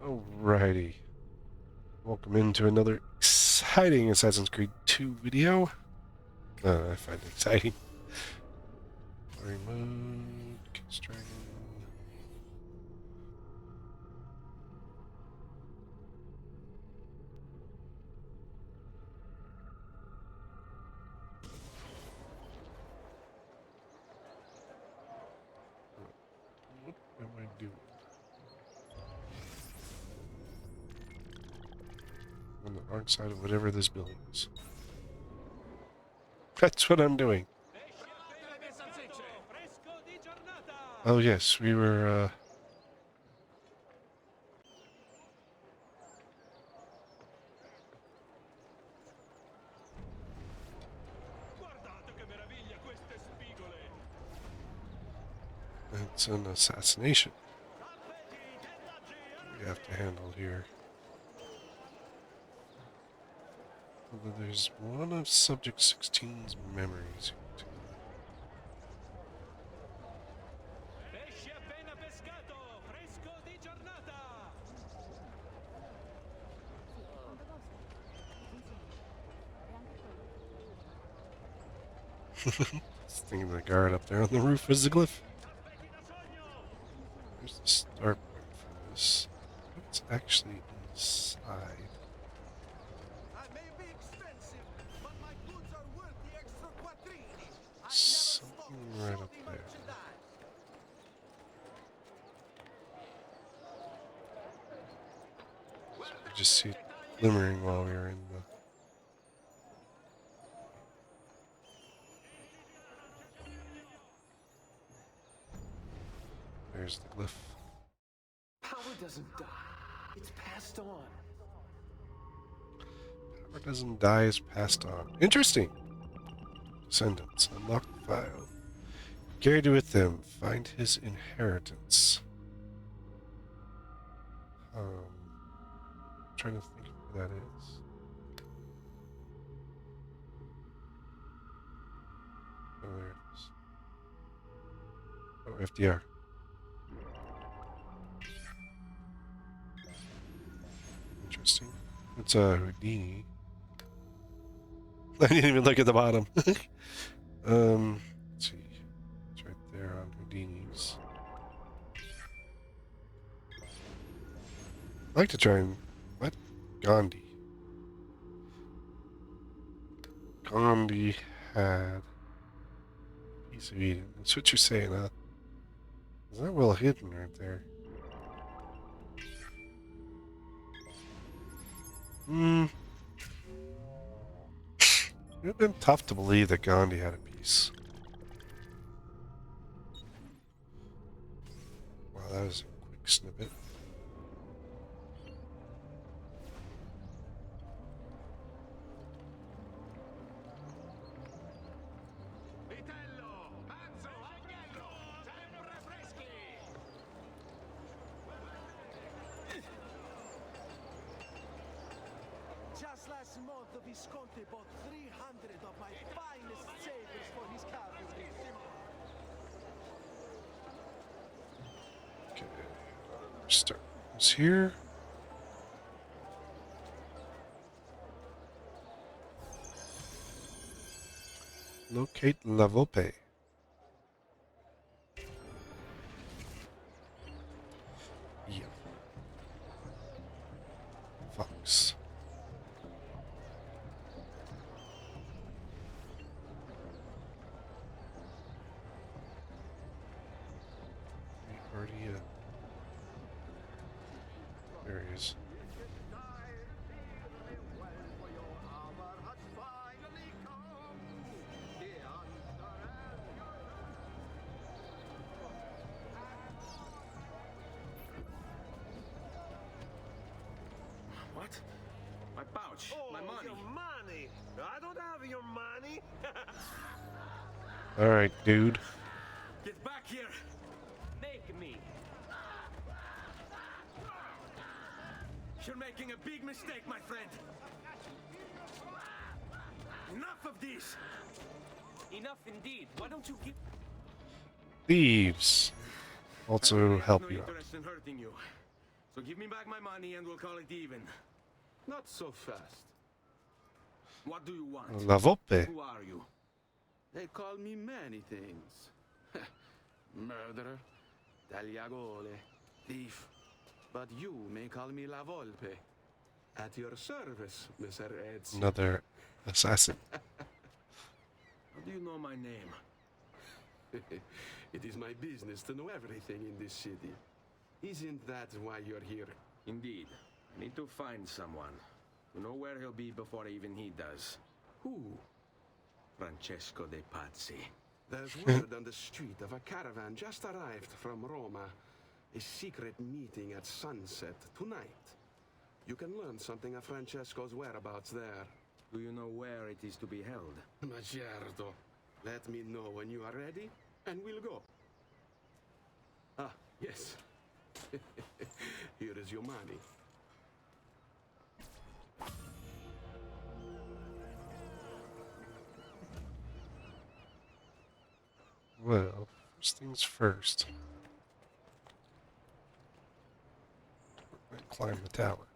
Alrighty. Welcome into another exciting Assassin's Creed 2 video. I find it exciting. Story mode, Kiss Dragon. What am I doing? On the wrong side of whatever this building is. That's what I'm doing. Oh yes, we were, it's an assassination we have to handle here. Although there's one of Subject 16's memories. Thinking the guard up there on the roof is the glyph. Here's the start point for this. It's actually inside. Something right up there. So you just see it glimmering while we were in the... There's the glyph. Power doesn't die. It's passed on. Power doesn't die, is passed on. Interesting. Descendants. Unlock the file. Carried with them. Find his inheritance. I'm trying to think of who that is. Oh, there it is. Oh, FDR. Interesting. It's Houdini. I didn't even look at the bottom. Let's see. It's right there on Houdini's. I'd like to try and... What? Gandhi. Gandhi had a piece of Eden. That's what you're saying, huh? Is that well hidden right there? It would have been tough to believe that Gandhi had a piece. Wow, that was a quick snippet. Just last month, the Visconti bought 300 of my finest sabers for his cavalry. Okay, start this here. Locate level pay. Yeah. Fox. We already, there he is. What? My pouch, my money. Your money. I don't have your money. All right, dude. Get back here. Make me. You're making a big mistake, my friend. Enough of this. Enough indeed. Why don't you keep... Thieves. Also help you out. In hurting you. So give me back my money and we'll call it even. Not so fast. What do you want? La Volpe. Who are you? They call me many things. Murderer, tagliagole, thief. But you may call me La Volpe. At your service, Mr. Ezio. Another assassin. How do you know my name? It is my business to know everything in this city. Isn't that why you're here? Indeed. I need to find someone. To know where he'll be before even he does. Who? Francesco de Pazzi. There's word on the street of a caravan just arrived from Roma. A secret meeting at sunset tonight. You can learn something of Francesco's whereabouts there. Do you know where it is to be held? Ma certo. Let me know when you are ready, and we'll go. Ah, yes. Here is your money. Well, first things first. We're gonna climb the tower.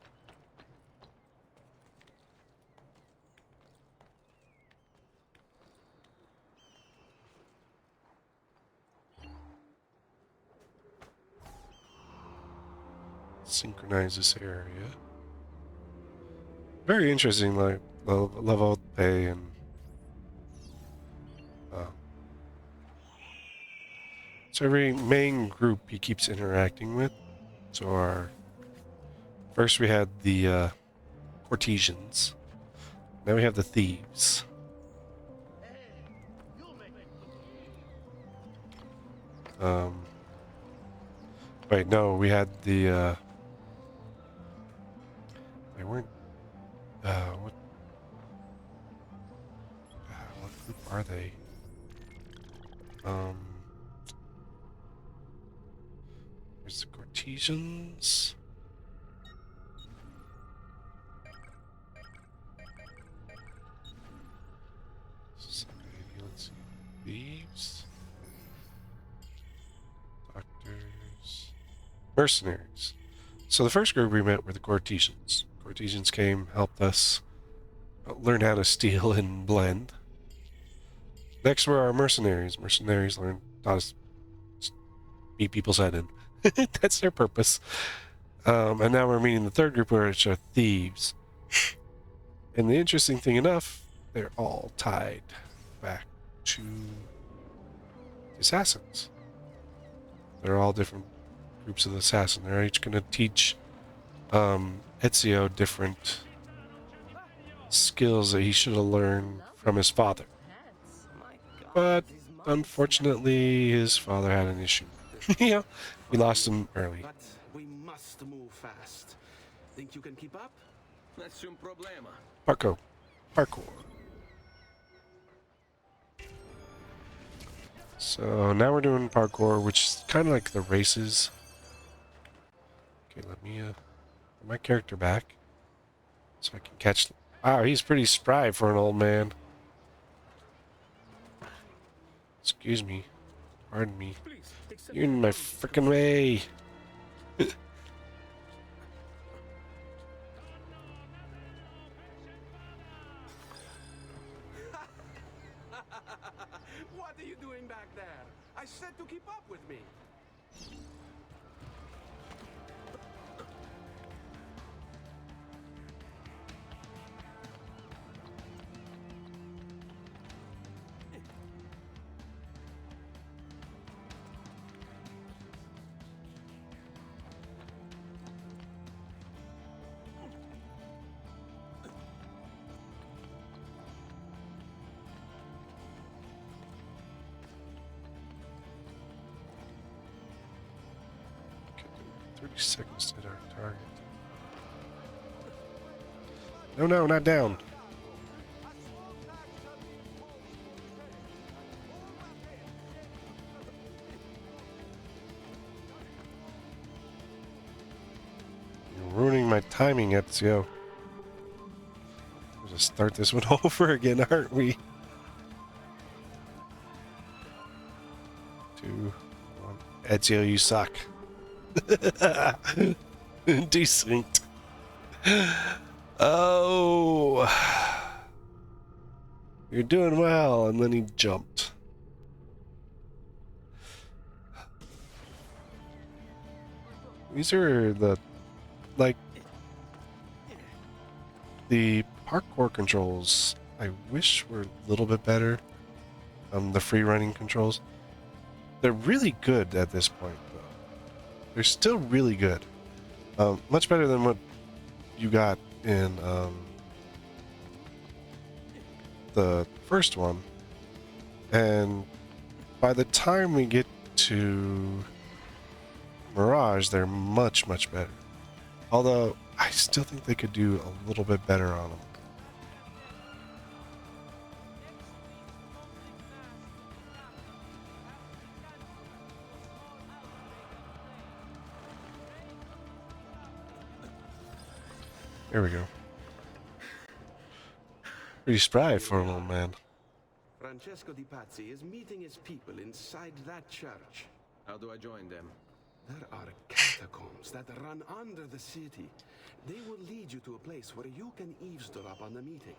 Synchronize this area. Very interesting, like level pay and so every main group he keeps interacting with. So our first we had the courtesans. Now we have the thieves. Wait, no, we had the they weren't what group are they? There's the courtesans. Let's see. Thieves. Doctors. Mercenaries. So the first group we met were the courtesans. Courtesans came, helped us learn how to steal and blend. Next were our mercenaries. Mercenaries taught us to beat people's head in. That's their purpose. And now we're meeting the third group, which are thieves. And the interesting thing enough, they're all tied back to the assassins. They're all different groups of the assassin. They're each going to teach Ezio different skills that he should have learned from his father. But unfortunately, his father had an issue. Yeah, we lost him early. But we must move fast. Think you can keep up? Nessun problema. Parkour. So now we're doing parkour, which is kind of like the races. Okay, let me get my character back so I can catch. Wow, he's pretty spry for an old man. Excuse me. Pardon me. You're in my frickin' way. What are you doing back there? I said to keep up with me. Okay, 30 seconds to hit our target. No, not down. You're ruining my timing, Ezio. We'll just start this one over again, aren't we? 2, 1. Ezio, you suck. Decent. Oh, you're doing well, and then he jumped. These are the, like, the parkour controls. I wish were a little bit better. The free running controls. They're really good at this point, though. They're still really good. Much better than what you got in the first one. And by the time we get to Mirage, they're much, much better. Although, I still think they could do a little bit better on them. There we go. Pretty spry for a little man. Francesco Di Pazzi is meeting his people inside that church. How do I join them? There are catacombs that run under the city. They will lead you to a place where you can eavesdrop on the meeting.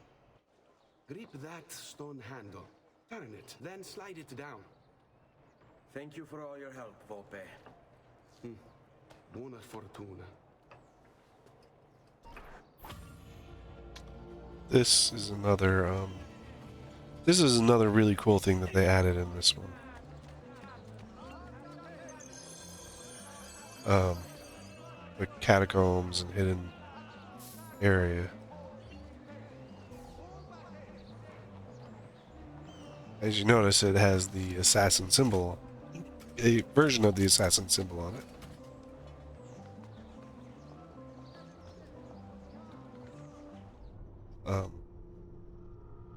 Grip that stone handle. Turn it, then slide it down. Thank you for all your help, Volpe. Buona fortuna. This is another really cool thing that they added in this one. The catacombs and hidden area. As you notice, it has the assassin symbol, a version of the assassin symbol on it.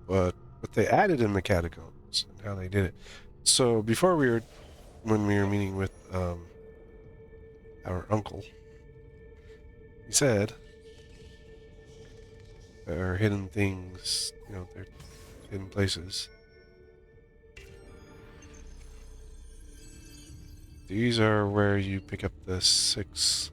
But what they added in the catacombs and how they did it. So before when we were meeting with our uncle, he said there are hidden things, they're hidden places. These are where you pick up the 6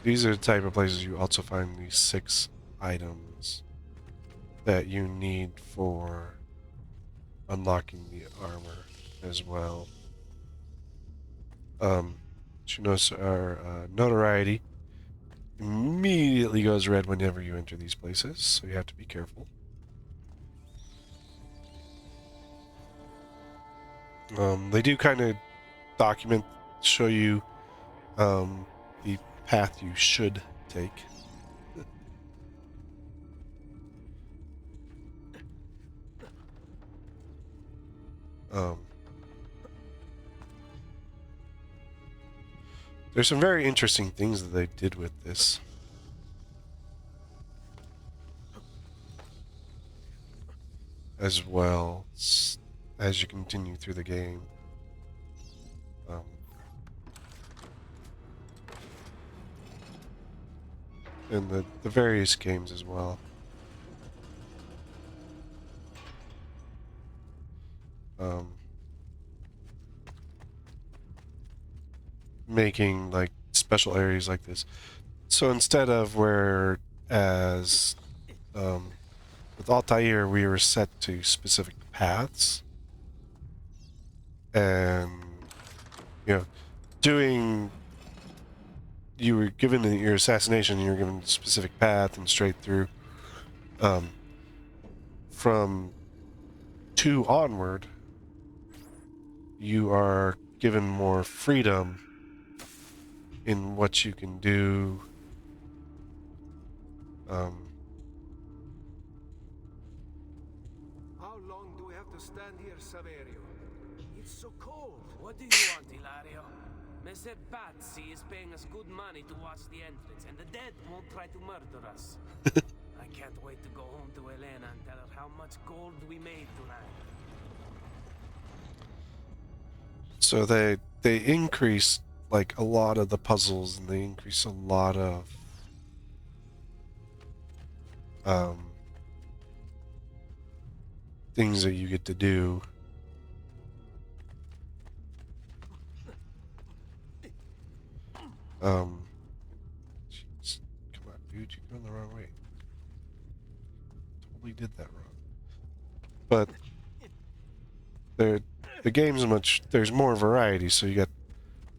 these are the type of places you also find these 6 items that you need for unlocking the armor as well. You notice our notoriety immediately goes red whenever you enter these places, so you have to be careful. They do kind of show you the path you should take. There's some very interesting things that they did with this. As well as you continue through the game. And the various games as well. Making like special areas like this. So instead of whereas with Altair we were set to specific paths, and you were given your assassination, you were given a specific path and straight through. From 2 onward, you are given more freedom in what you can do. How long do we have to stand here, Saverio? It's so cold. What do you want, Ilario? Messer Pazzi is paying us good money to watch the entrance, and the dead won't try to murder us. I can't wait to go home to Elena and tell her how much gold we made tonight. So they increase like a lot of the puzzles, and they increase a lot of things that you get to do. Jeez. Come on, dude, you're going the wrong way. Totally did that wrong. But the game's there's more variety, so you got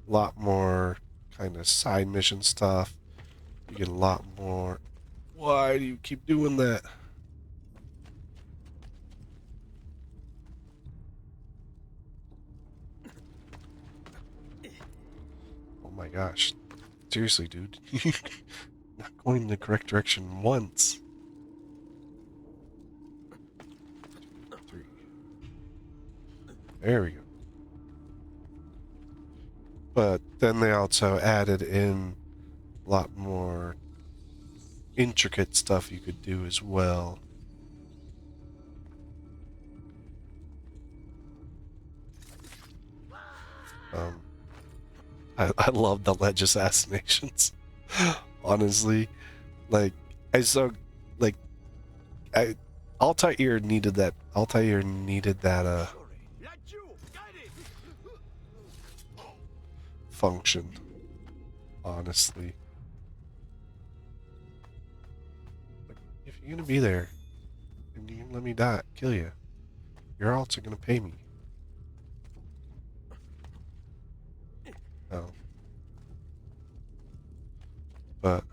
a lot more kind of side mission stuff. You get a lot more. Why do you keep doing that? Oh my gosh. Seriously, dude. Not going in the correct direction once. 2, 3. There we go. But then they also added in a lot more intricate stuff you could do as well. I love the ledge assassinations. Honestly, like I saw, like Altair needed that. Altair needed that function. Honestly, like, if you're gonna be there and you can let me die, kill you, your alts are gonna pay me. No, but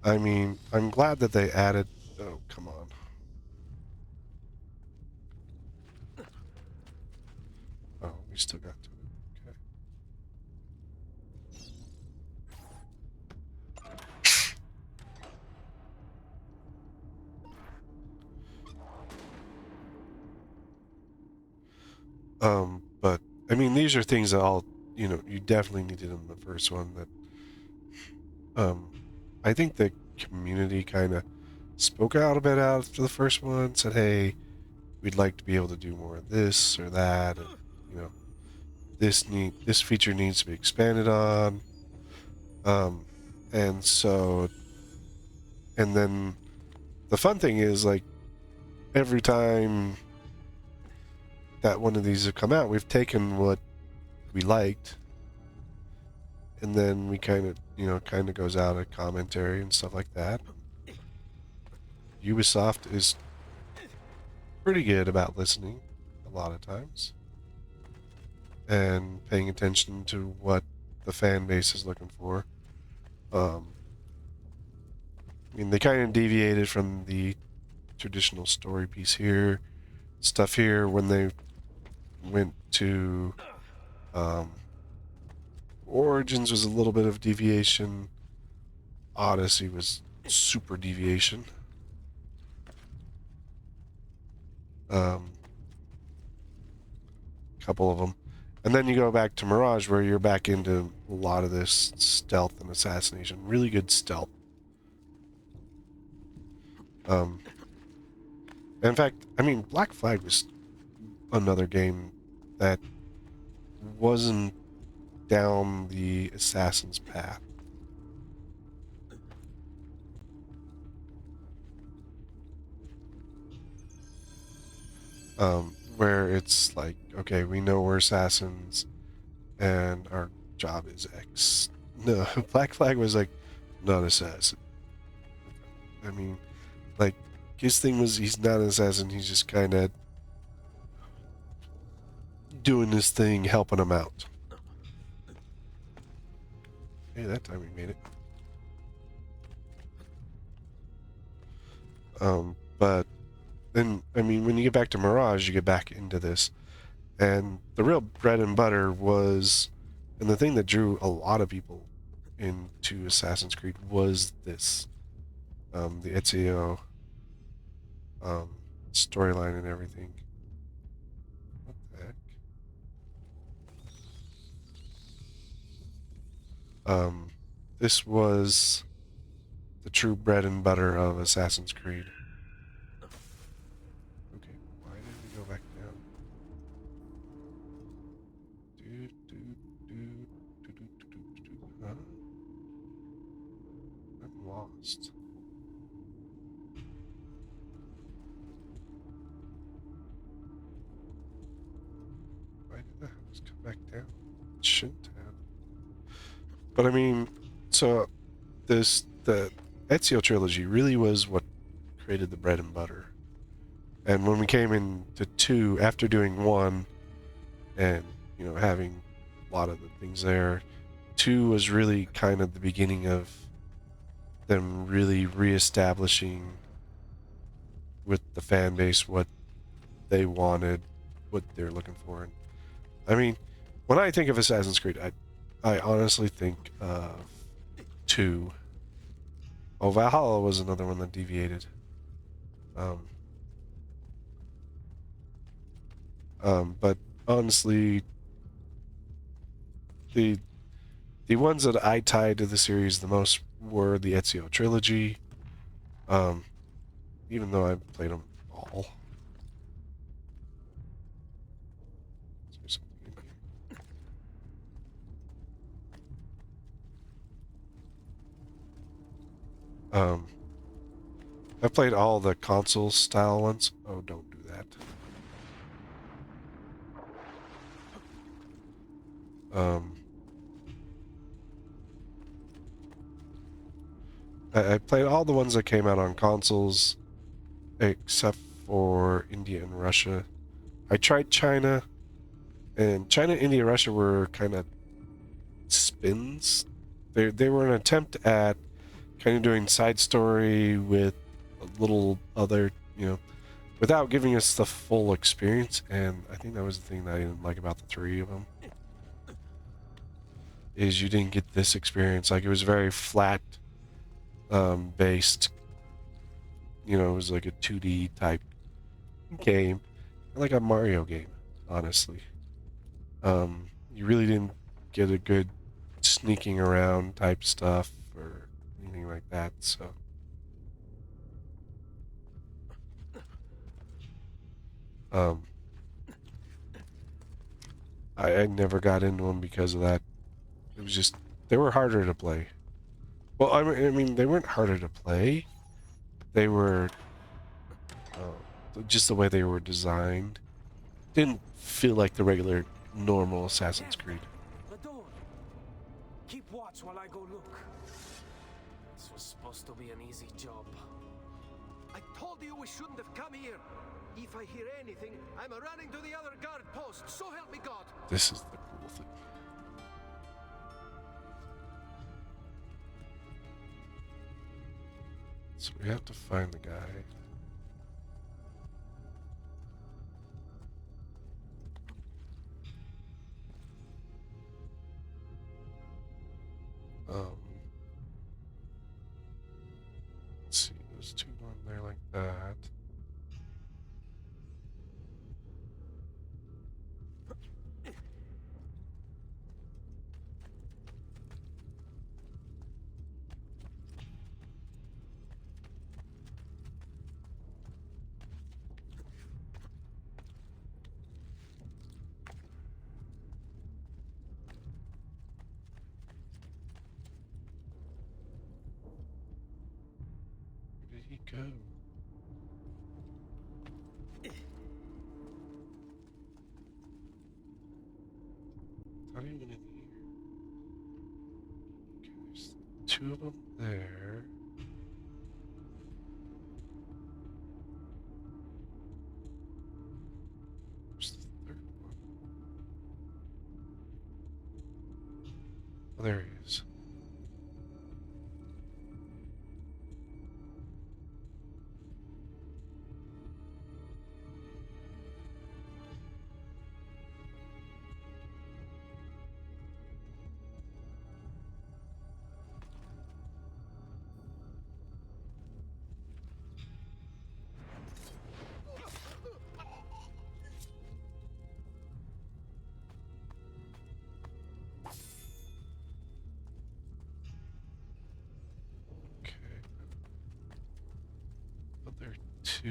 I mean, I'm glad that they added. Oh, come on. Oh, we still got to it. Okay. But I mean, these are things that all you definitely needed in the first one. I think the community kind of spoke out a bit after the first one, said, "Hey, we'd like to be able to do more of this or that, and you know, this feature needs to be expanded on." Um, and so, and then the fun thing is, like, every time that one of these have come out, we've taken what we liked, and then we kind of goes out a commentary and stuff like that. Ubisoft is pretty good about listening a lot of times and paying attention to what the fan base is looking for. I mean, they kind of deviated from the traditional story piece stuff here when they went to Origins was a little bit of deviation. Odyssey was super deviation. Couple of them. And then you go back to Mirage where you're back into a lot of this stealth and assassination. Really good stealth. In fact, I mean, Black Flag was another game that wasn't down the assassin's path. Where it's like, okay, we know we're assassins and our job is X. No, Black Flag was like, not an assassin. I mean, like, his thing was he's not an assassin, he's just kind of doing his thing, helping him out. Hey, that time we made it. But then, I mean, when you get back to Mirage, you get back into this. And the real bread and butter was, and the thing that drew a lot of people into Assassin's Creed was this, the Ezio storyline and everything. What the heck? This was the true bread and butter of Assassin's Creed. Okay, why did we go back down? Huh? I'm lost. shouldn't have. But I mean, so the Ezio Trilogy really was what created the bread and butter. And when we came into 2, after doing 1 and, you know, having a lot of the things there, 2 was really kind of the beginning of them really reestablishing with the fan base what they wanted, what they're looking for. And I mean, when I think of Assassin's Creed, I honestly think of 2. Oh, Valhalla was another one that deviated. But honestly, the ones that I tied to the series the most were the Ezio Trilogy. Even though I played them all. Is there something in here? I played all the console style ones. Oh, don't do that. I played all the ones that came out on consoles, except for India and Russia. I tried China, and China, India, Russia were kind of spins. They were an attempt at kind of doing side story with a little other, you know, without giving us the full experience. And I think that was the thing that I didn't like about the 3 of them. Is you didn't get this experience. Like, it was very flat based. You know, it was like a 2D type game, like a Mario game, honestly. You really didn't get a good sneaking around type stuff or anything like that. So, I never got into them because of that. It was just they were harder to play. Well, I mean, they weren't harder to play. They were just the way they were designed. Didn't feel like the regular, normal Assassin's Creed. The door. Keep watch while I go look. This was supposed to be an easy job. I told you we shouldn't have come here. If I hear anything, I'm running to the other guard post. So help me God. This is the cool thing. So we have to find the guy. Let's see, there's 2 on there like that. Where did he go? Not even in here. Okay, there's 2 of them there. Where's the 3rd one? Oh, there he is. Okay. Other 2.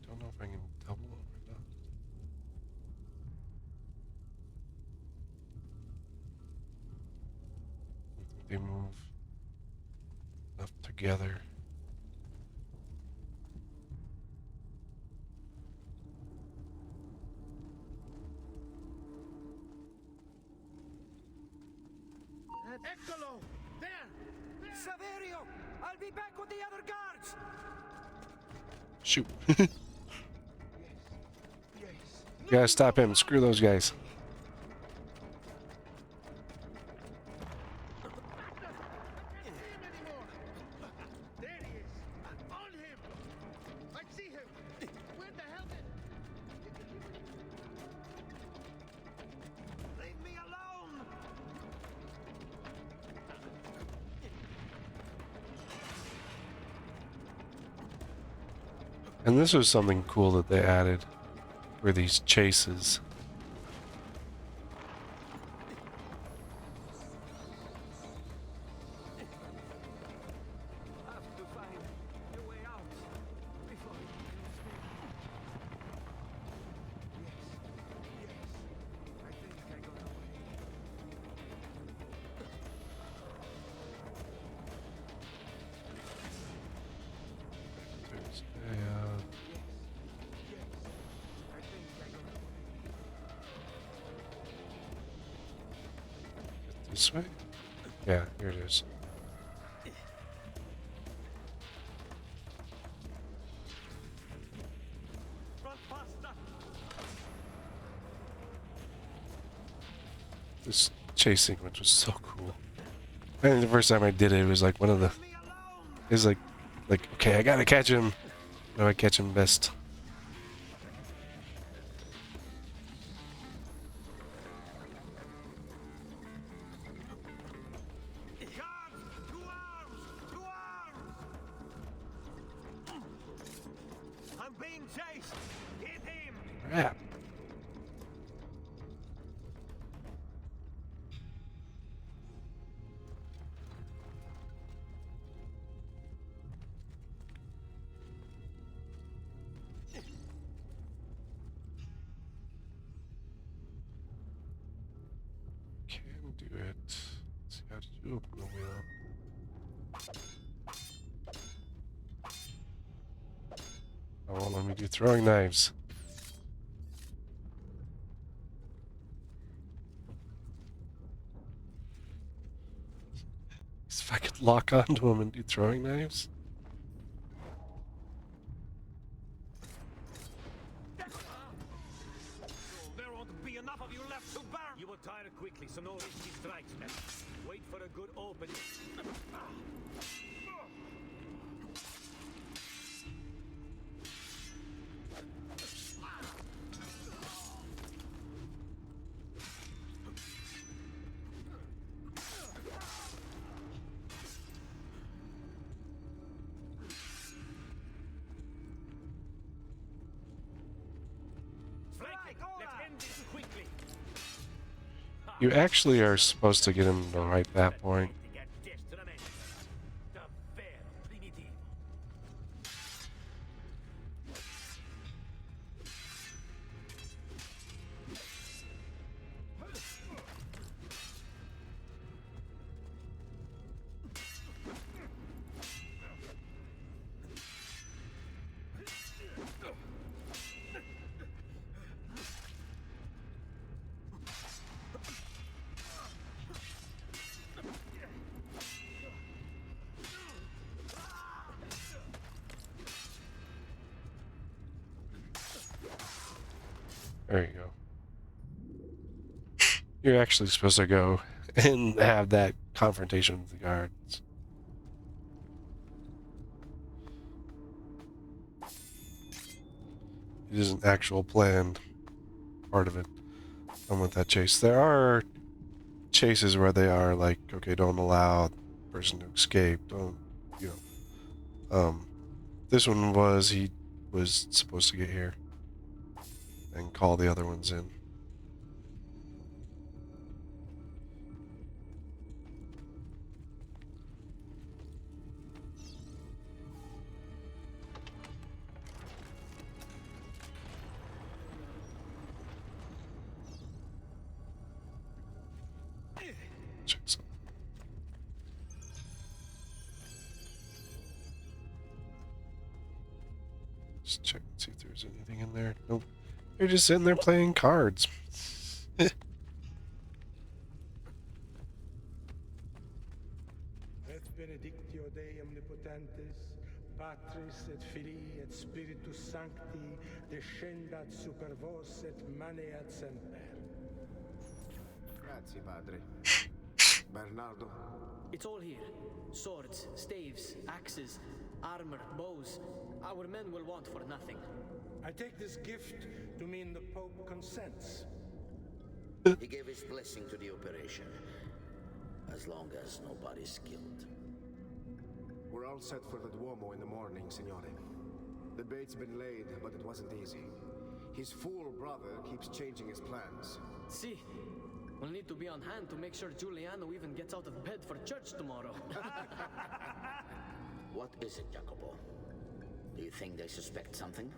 Don't know if I can double them or not. I think they move enough together. Eccolo! There! Saverio! I'll be back with the other guards! Shoot. You gotta stop him. Screw those guys. There he is! On him! I see him! Where the hell did... Leave me alone! And this was something cool that they added, were these chases. I have to find a way out before he kills me. Yes, I think I got away. There's Yes, I think I got away. this way? Yeah, here it is. Run faster! This chase sequence was so cool. And the first time I did it, it was like one of the... Leave me alone! It was like, okay, I gotta catch him. How do I catch him best? Guards! To arms! To arms! I'm being chased! Hit him! Crap. Can do it. Let's see how to open the wheel. Oh, won't let me do throwing knives. If I could lock onto him and do throwing knives. There won't be enough of you left to burn! You will tire quickly, so no risky strikes, man. Wait for a good opening. Let's end this quickly. You actually are supposed to get him to right that point. To get this to the men. The fair primitive. There you go. You're actually supposed to go and have that confrontation with the guards. It is an actual planned part of it. And with that chase, there are chases where they are like, okay, don't allow the person to escape. Don't, you know. This one was, he was supposed to get here and call the other ones in. Check some. Just check and see if there's anything in there. Nope. They're just sitting there playing cards. Et benedictio Dei omnipotentis, Patris et Filii et Spiritus Sancti, descendat super vos et maneat semper. Grazie, padre. Bernardo. It's all here. Swords, staves, axes, armor, bows. Our men will want for nothing. I take this gift to mean the Pope consents. He gave his blessing to the operation, as long as nobody's killed. We're all set for the Duomo in the morning, Signore. The bait's been laid, but it wasn't easy. His fool brother keeps changing his plans. See, we'll need to be on hand to make sure Giuliano even gets out of bed for church tomorrow. What is it, Jacopo? Do you think they suspect something?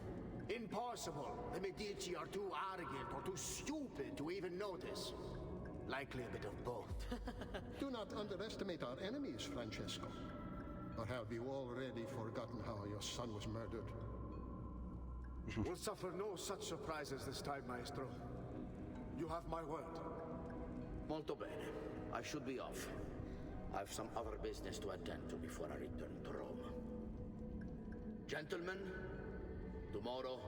Impossible! The Medici are too arrogant or too stupid to even notice. Likely a bit of both. Do not underestimate our enemies, Francesco. Or have you already forgotten how your son was murdered? We'll suffer no such surprises this time, Maestro. You have my word. Molto bene. I should be off. I've some other business to attend to before I return to Rome. Gentlemen, tomorrow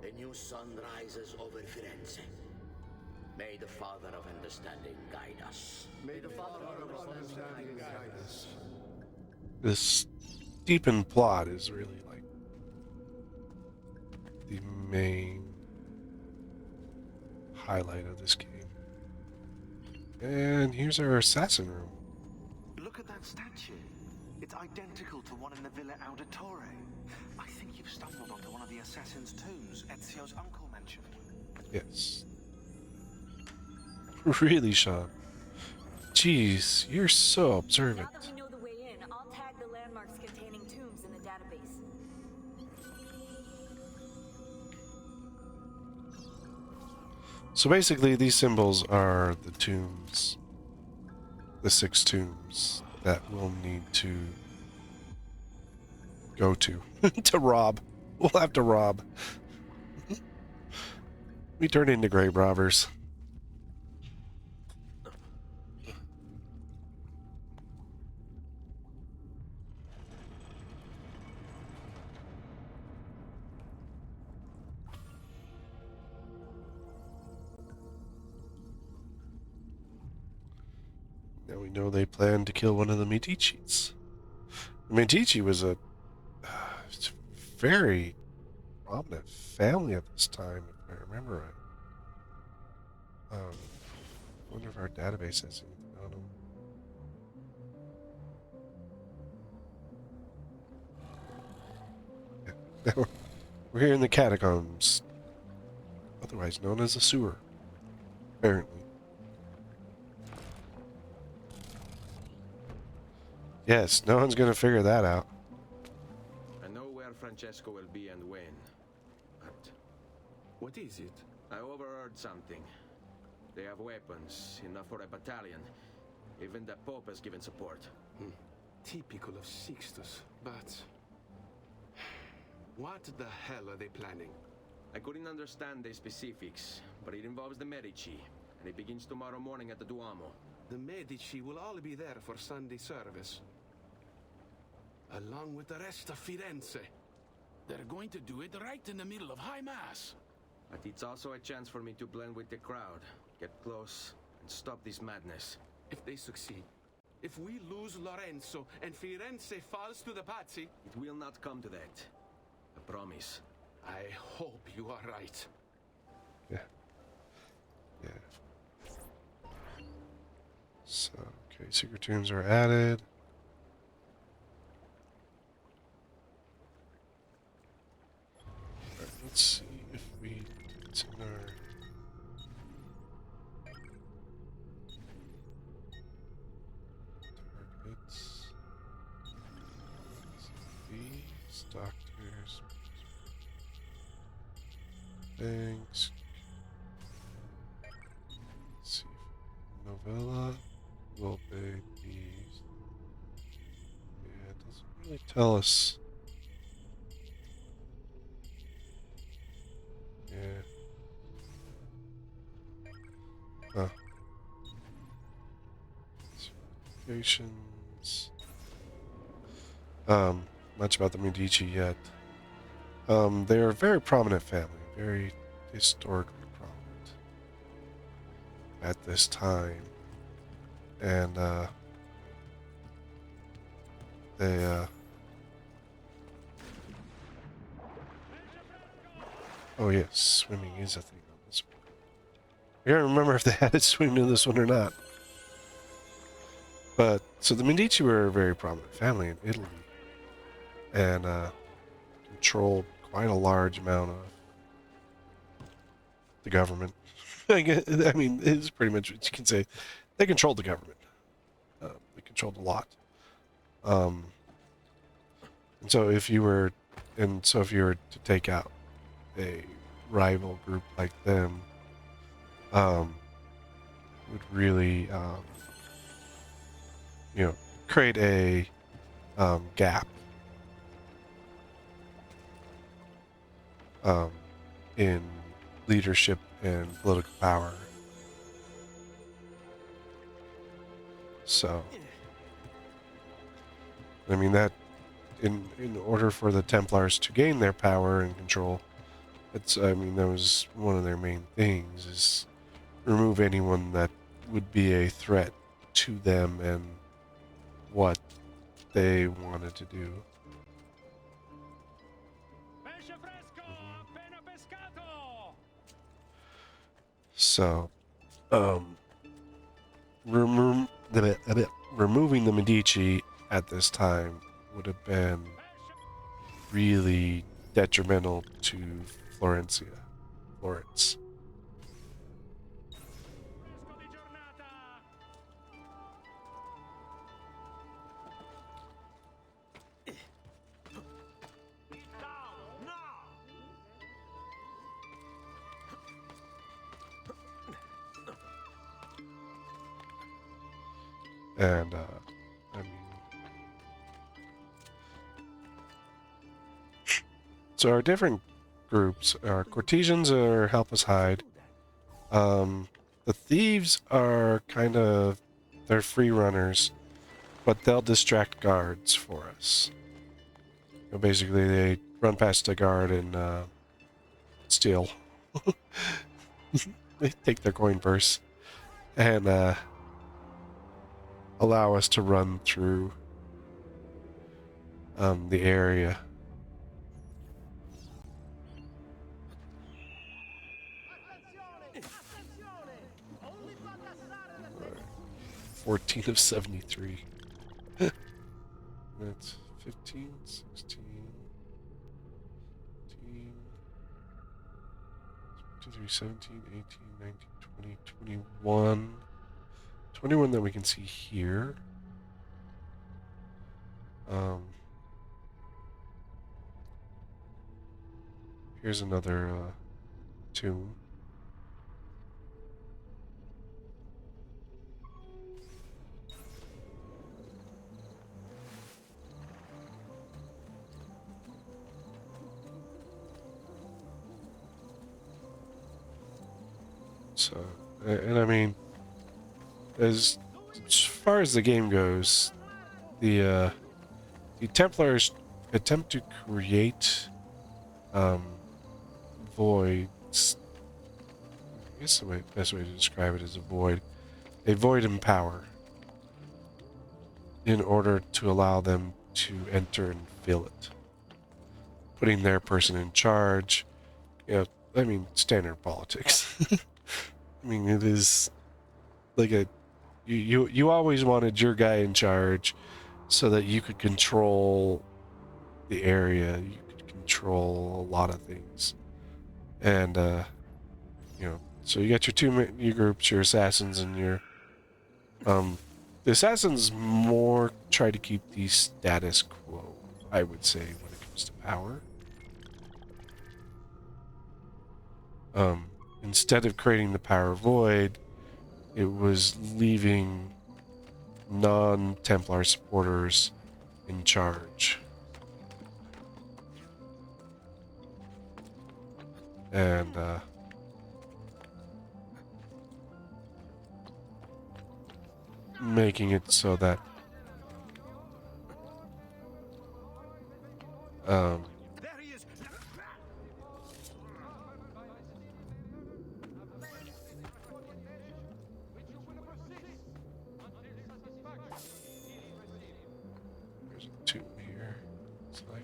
a new sun rises over Firenze. May the Father of Understanding guide us. May the Father of Understanding guide us. This deepened plot is really like the main highlight of this game. And here's our assassin room. Look at that statue. It's identical to one in the Villa Auditore. I think you've stumbled onto one of the assassin's tombs Ezio's uncle mentioned. Yes. Really, Sean. Jeez, you're so observant. Now that we know the way in, I'll tag the landmarks containing tombs in the database. So basically, these symbols are the tombs, the 6 tombs that we'll need to go to, to rob. We'll have to rob. We turn into grave robbers. Now we know they plan to kill one of the Medicis. The Medici was a very prominent family at this time, if I remember right. I wonder if our database has anything on them. Yeah. We're here in the catacombs, otherwise known as the sewer, apparently. Yes, no one's gonna figure that out. I know where Francesco will be and when, but What is it? I overheard something. They have weapons, enough for a battalion. Even the Pope has given support. Typical of Sixtus, but... What the hell are they planning? I couldn't understand the specifics, but it involves the Medici, and it begins tomorrow morning at the Duomo. The Medici will all be there for Sunday service. Along with the rest of Firenze. They're going to do it right in the middle of High Mass. But it's also a chance for me to blend with the crowd, get close, and stop this madness. If they succeed, if we lose Lorenzo and Firenze falls to the Pazzi, It will not come to that. I promise. I hope you are right. Yeah. Yeah. So, okay, secret tombs are added. Alright, let's see if it's in our... targets. These doctors. Thanks. Let's see. Novella will be these. Yeah, it doesn't really tell us. Yeah. Huh. Certifications. much about the Medici yet. They're a very prominent family, very historically prominent at this time. And they oh yes, swimming is a thing on this one. I can't remember if they had it swim in this one or not. But so the Medici were a very prominent family in Italy, and controlled quite a large amount of the government. I mean, it's pretty much what you can say. They controlled the government. They controlled a lot. And so if you were to take out a rival group like them, would really, create a gap in leadership and political power. So, I mean, that in order for the Templars to gain their power and control, that was one of their main things, is remove anyone that would be a threat to them and what they wanted to do. So, removing the Medici at this time would have been really detrimental to Florence. And, so our different groups are courtesans or help us hide. The thieves are they're free runners, but they'll distract guards for us. Basically, they run past a guard and steal. They take their coin purse and allow us to run through the area. 14 of 73. That's 15, 16, 18, 23, 17, 18, 19, 20, 21. 21 that we can see here. Here's another tomb. So, and I mean, as far as the game goes, the Templars attempt to create voids. I guess the best way to describe it is a void in power, in order to allow them to enter and fill it, putting their person in charge. Standard politics. I mean, it is like you always wanted your guy in charge so that you could control the area, you could control a lot of things. And so you got your groups, your assassins and your the assassins more try to keep the status quo, I would say, when it comes to power. Instead of creating the power void, it was leaving non-Templar supporters in charge. And making it so that There he is. There's a tomb here. It's like.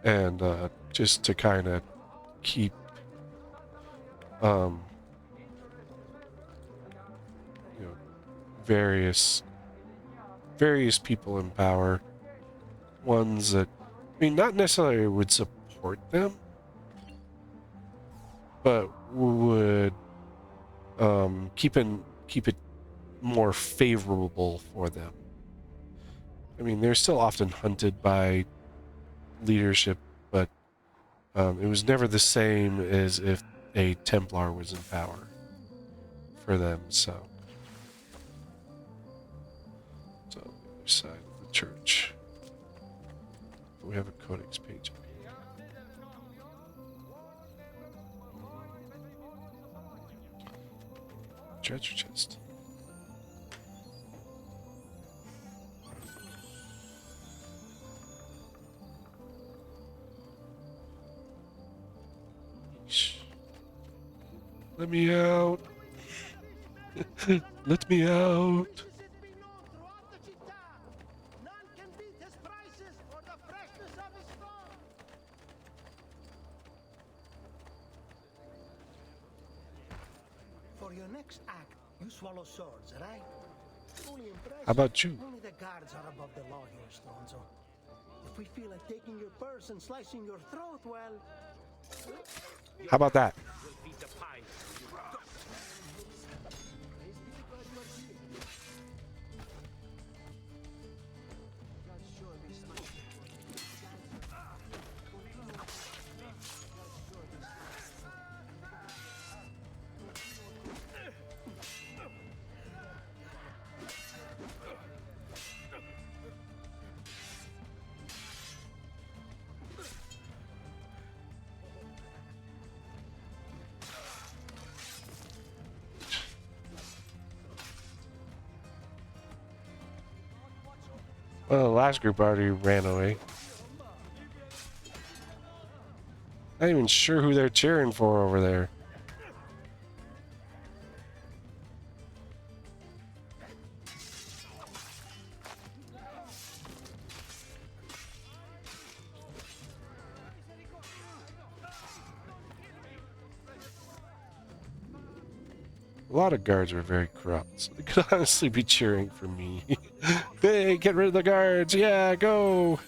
And just to kind of keep you know, various people in power, ones that, I mean, not necessarily would support them, but would keep it more favorable for them. I mean, they're still often hunted by leadership, but it was never the same as if a Templar was in power for them. So the other side of the church. We have a codex page. Treasure chest. Let me out. Let me out. For your next act, you swallow swords, right? Only impressive. How about you? Only the guards are above the law here, Stronzo. If we feel like taking your purse and slicing your throat, well... How about that? Well, the last group already ran away. Not even sure who they're cheering for over there. A lot of guards were very corrupt, so they could honestly be cheering for me. Hey, get rid of the guards! Yeah, go!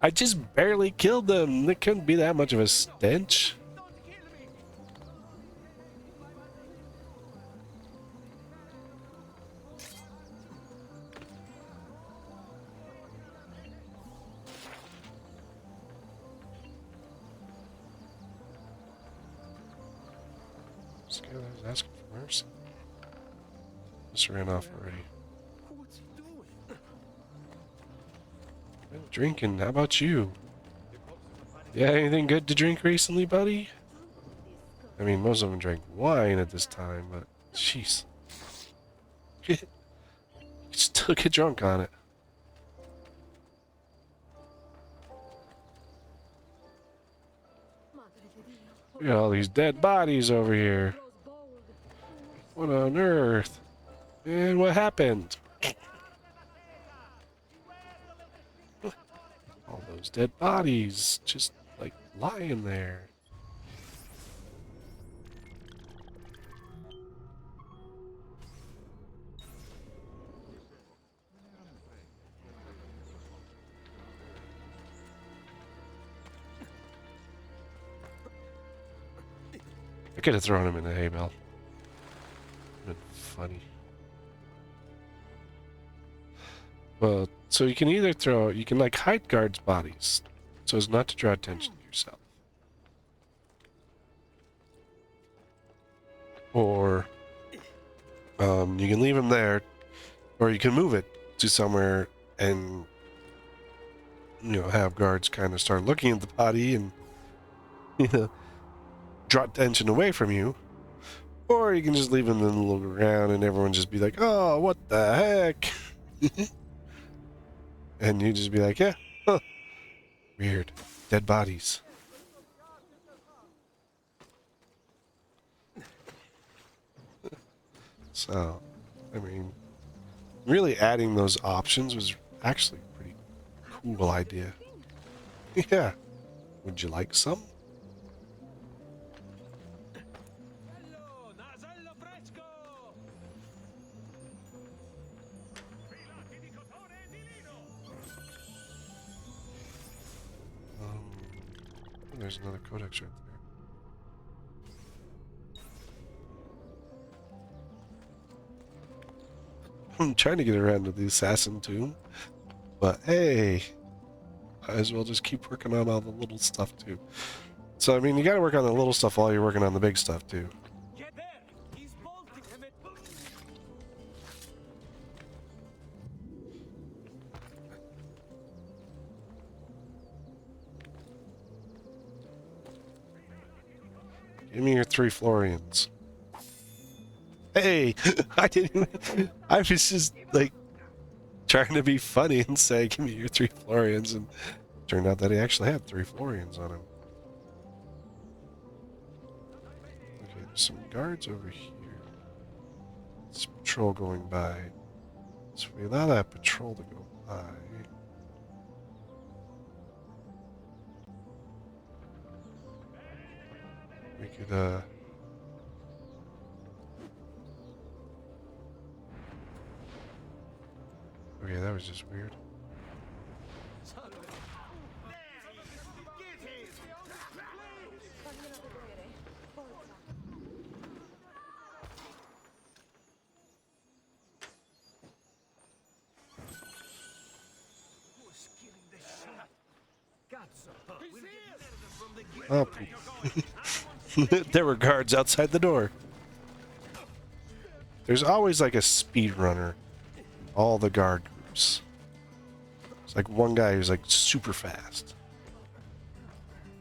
I just barely killed them. There couldn't be that much of a stench. This guy was asking for mercy. Just ran off already. What's he doing? Drinking. How about you? Yeah, anything good to drink recently, buddy? I mean, most of them drank wine at this time, but jeez. You still get drunk on it. Look at all these dead bodies over here. What on earth? And what happened? All those dead bodies just like lying there. I could have thrown him in the hay bale. Been funny. Well, so you can either throw, you can like hide guards' bodies so as not to draw attention to yourself. Or you can leave them there, or you can move it to somewhere and have guards kind of start looking at the body and, draw attention away from you. Or you can just leave them and look around and everyone just be like, oh, what the heck? And you just be like, yeah, huh. Weird. Dead bodies. So, I mean, really adding those options was actually a pretty cool idea. Yeah. Would you like some? There's another codex right there. I'm trying to get around to the assassin tomb, but hey, might as well just keep working on all the little stuff too. So I mean, you got to work on the little stuff while you're working on the big stuff too. Give me your 3 Florians. Hey, I didn't. I was just like trying to be funny and say, "Give me your 3 Florians," and turned out that he actually had 3 Florians on him. Okay, there's some guards over here. There's a patrol going by. So we allow that patrol to go by. We could, okay, that was just weird. Oh, there were guards outside the door. There's always like a speedrunner in all the guard groups. It's like one guy who's like super fast.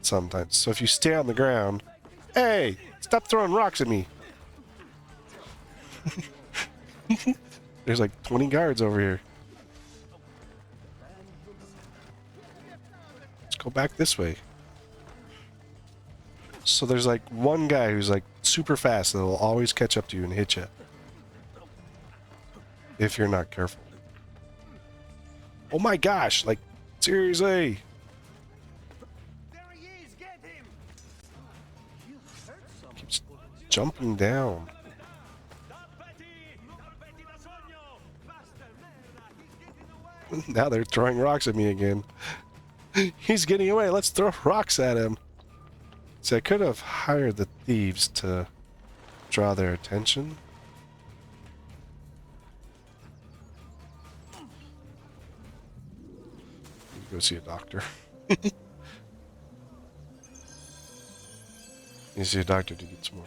Sometimes. So if you stay on the ground, hey, stop throwing rocks at me. There's like 20 guards over here. Let's go back this way. So there's like one guy who's like super fast that will always catch up to you and hit you. If you're not careful. Oh my gosh, like, seriously. Keeps jumping down. Now they're throwing rocks at me again. He's getting away. Let's throw rocks at him. See, I could have hired the thieves to draw their attention. Go see a doctor. You see a doctor to get some more.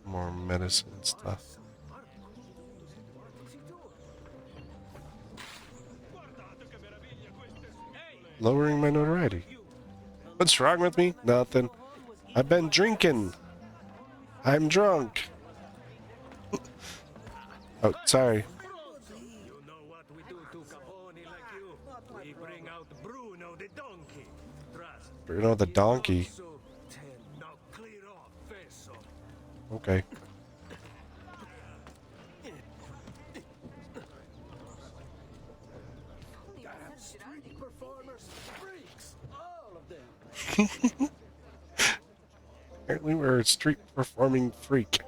More medicine and stuff. Lowering my notoriety. What's wrong with me? Nothing. I've been drinking. I'm drunk. Oh, sorry. Bruno the donkey. Okay. Apparently we're a street performing freak.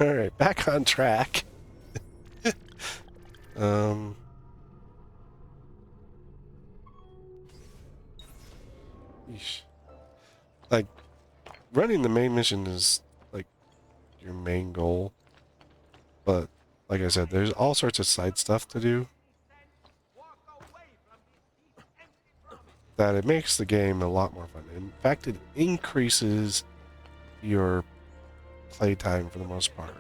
Alright, back on track. Yeesh. Like, running the main mission is, like, your main goal. But, like I said, there's all sorts of side stuff to do that it makes the game a lot more fun. In fact, it increases your playtime for the most part.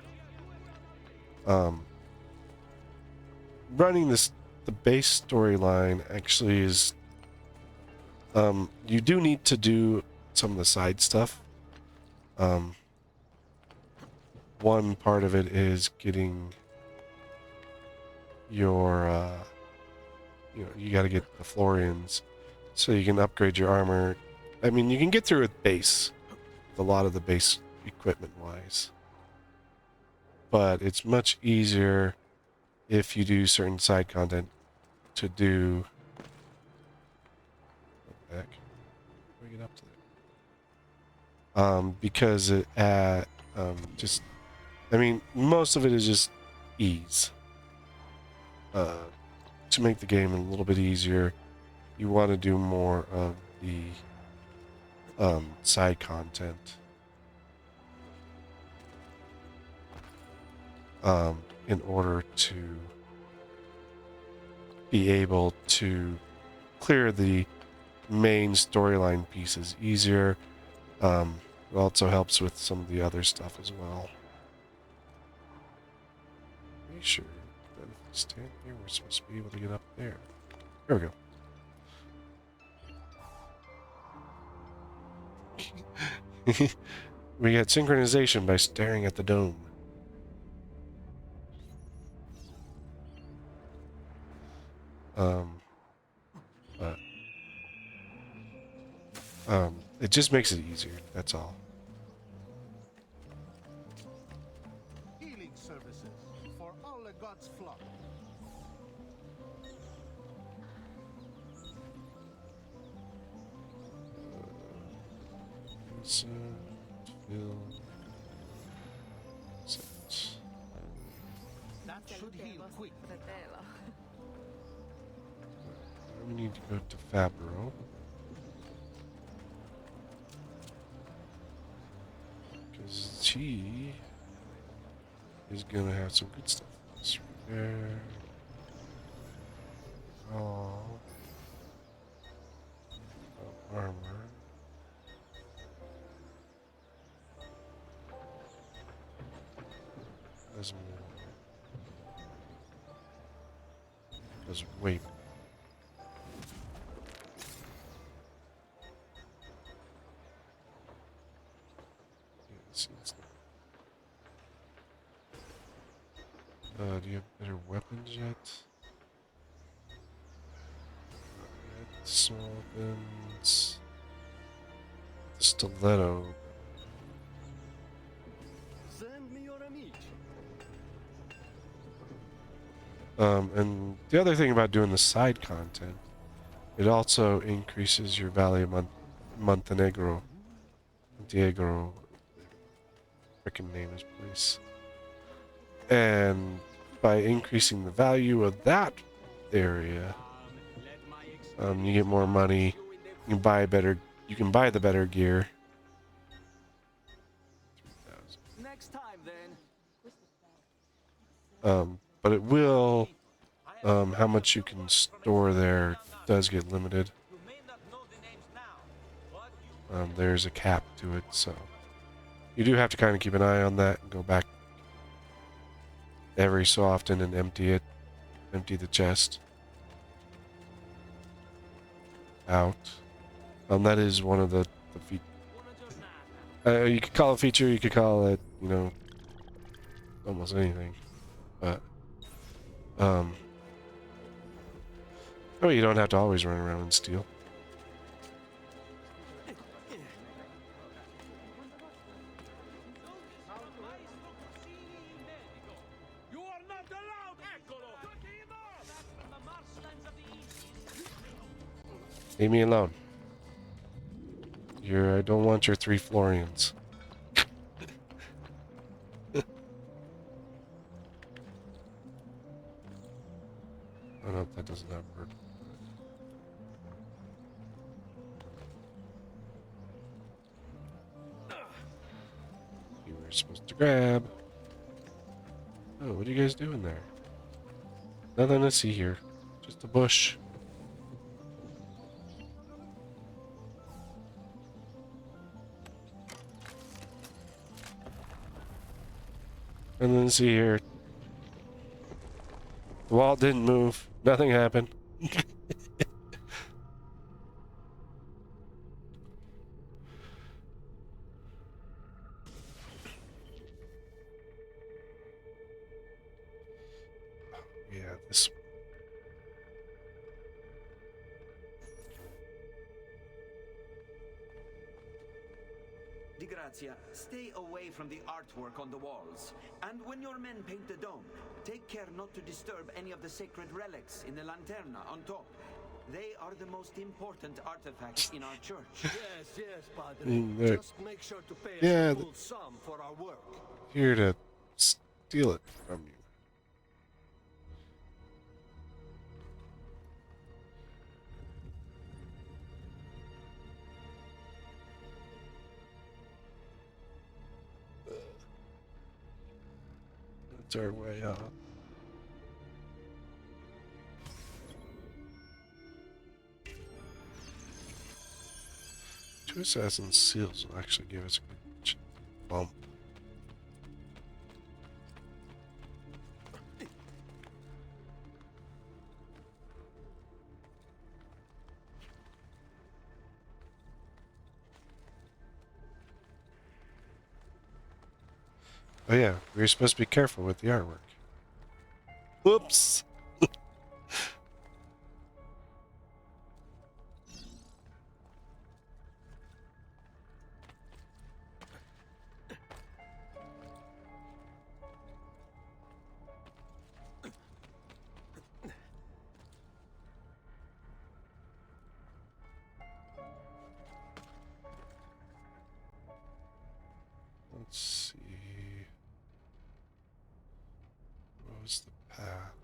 Running the base storyline actually is, you do need to do some of the side stuff. One part of it is getting your, you got to get the Florians so you can upgrade your armor. I mean, you can get through with base, with a lot of the base equipment wise, but it's much easier if you do certain side content to do. Back. Bring it up to there. Because it just, I mean, most of it is just ease. To make the game a little bit easier, you want to do more of the side content. In order to be able to clear the main storyline pieces easier. It also helps with some of the other stuff as well. Pretty sure that if we stand here, we're supposed to be able to get up there. There we go. We get synchronization by staring at the dome. It just makes it easier, that's all. Healing services for all the gods' flock. That should heal quick. We need to go to Fabro. Because she is going to have some good stuff. Let's repair. Armor. Doesn't wait. Do you have better weapons yet? Weapons. The stiletto. Send me your amici. And the other thing about doing the side content, it also increases your value of Montenegro. Frickin' name is place. And by increasing the value of that area, you get more money. You can buy the better gear. Next time, then. But it will, how much you can store there does get limited. There's a cap to it, so you do have to kind of keep an eye on that and go back every so often and empty the chest out. That is one of the features. You could call it a feature, you could call it, almost anything. But, you don't have to always run around and steal. Leave me alone. I don't want your 3 Florians. Oh no, that doesn't have a word. You were supposed to grab. Oh, what are you guys doing there? Nothing to see here. Just a bush. And then see here. The wall didn't move. Nothing happened. Yeah, this. Di Grazia, stay away from the artwork on the walls. And when your men paint the dome, take care not to disturb any of the sacred relics in the lanterna on top. They are the most important artifacts in our church. Yes, Padre. Just make sure to pay us a full sum for our work. Here to steal it from you. That's our way up. Two assassin seals will actually give us a good bump. Oh yeah, we were supposed to be careful with the artwork. Whoops! Let's see. What was the path?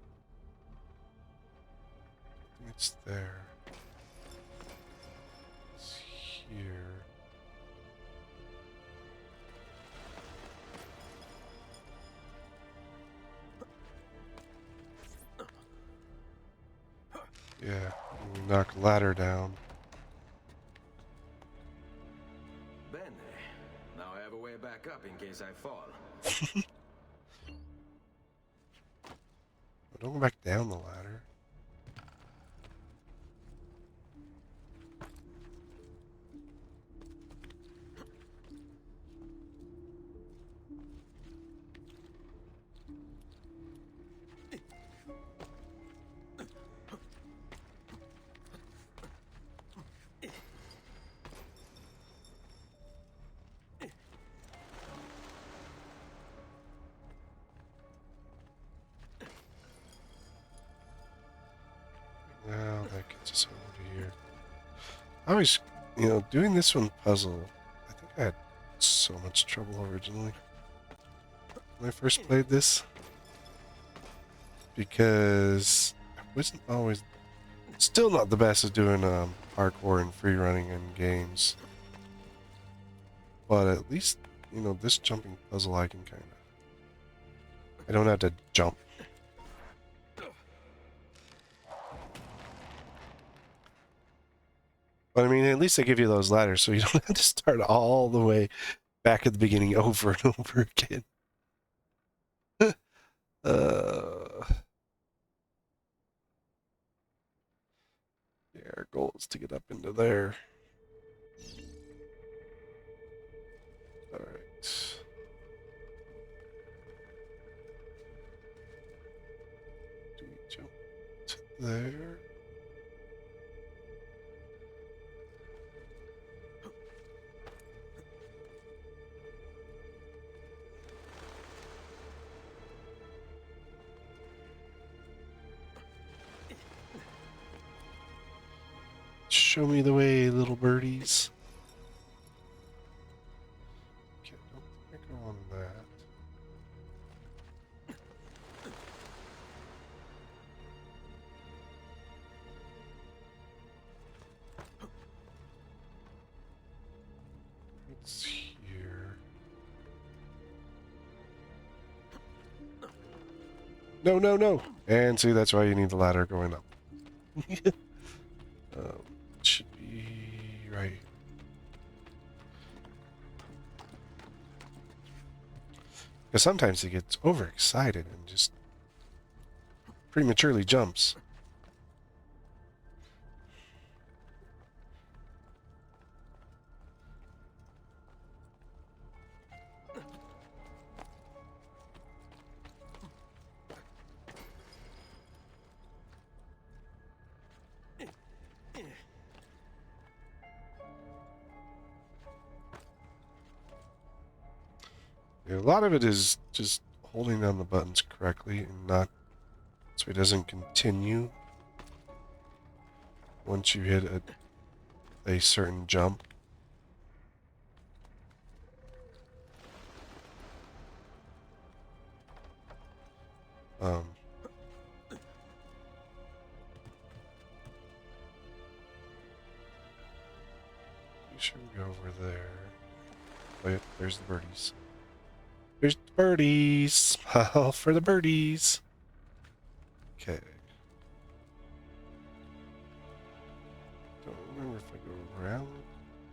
It's there. It's here. Yeah, we knock a ladder down. Bene. Now I have a way back up in case I fall. Don't go back down the ladder. Now that gets us over here. I was, doing this one puzzle. I think I had so much trouble originally when I first played this. Because I wasn't always, still not the best at doing hardcore and free running in games. But at least, this jumping puzzle I can kind of, I don't have to jump. But I mean, at least they give you those ladders so you don't have to start all the way back at the beginning over and over again. Yeah, our goal is to get up into there. Alright. Do we jump to there? Show me the way, little birdies. Okay, don't think I go on that. It's here. No, no, no! And see, that's why you need the ladder going up. It should be right. Because sometimes he gets overexcited and just prematurely jumps. Yeah, a lot of it is just holding down the buttons correctly and not so he doesn't continue once you hit a certain jump. You should go over there. Oh yeah, there's the birdies. There's the birdies! Smile for the birdies! Okay. Don't remember if I go around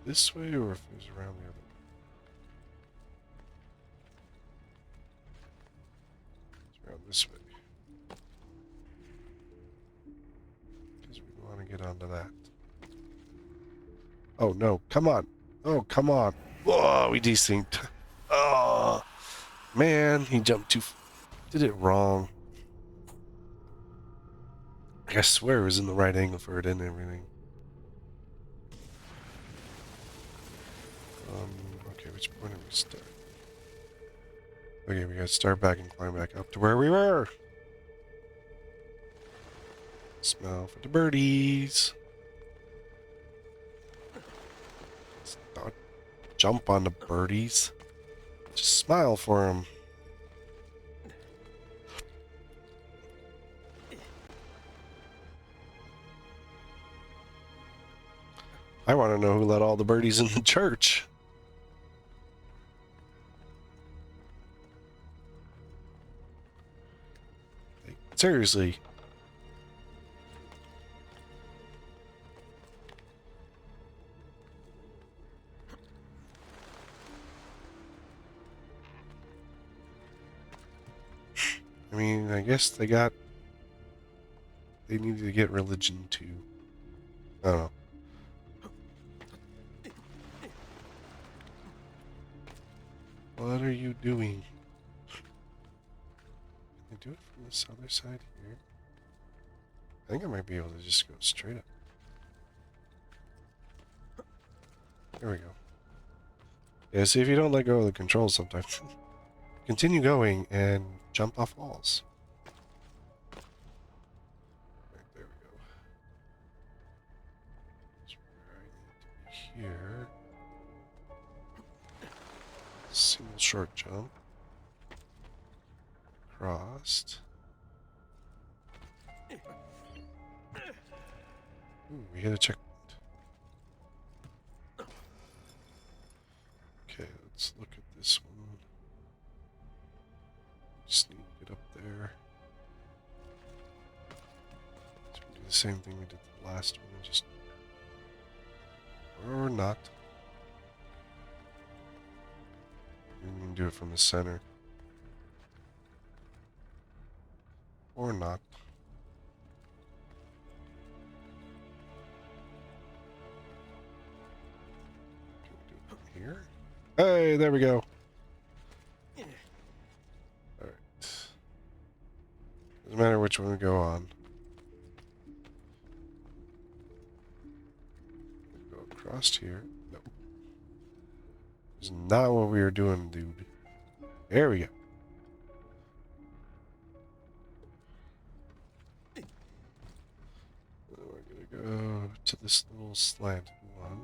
this way or if it was around the other way. It's around this way. Because we want to get onto that. Oh no, come on! Oh, come on! Whoa, we desynced. Oh, man, he jumped too. Did it wrong. I swear it was in the right angle for it and everything. Okay, which point do we start? Okay, we gotta start back and climb back up to where we were. Smell for the birdies. Don't jump on the birdies. Just smile for them. I want to know who let all the birdies in the church. Like, seriously. I mean, I guess they needed to get religion too. I don't know. What are you doing? Can I do it from this other side here? I think I might be able to just go straight up. There we go. Yeah, see, if you don't let go of the controls sometimes, continue going and jump off walls. Right, there we go. That's where I need to be here. Single short jump. Crossed. Ooh, we hit a checkpoint. Okay, let's look at this one. Just need to get up there. So we do the same thing we did the last one, just or not. We can do it from the center. Or not. Can we do it from here? Hey, there we go. Alright. Doesn't matter which one we go on. Go across here. No. This is not what we were doing, dude. There we go. We're gonna go to this little slanted one.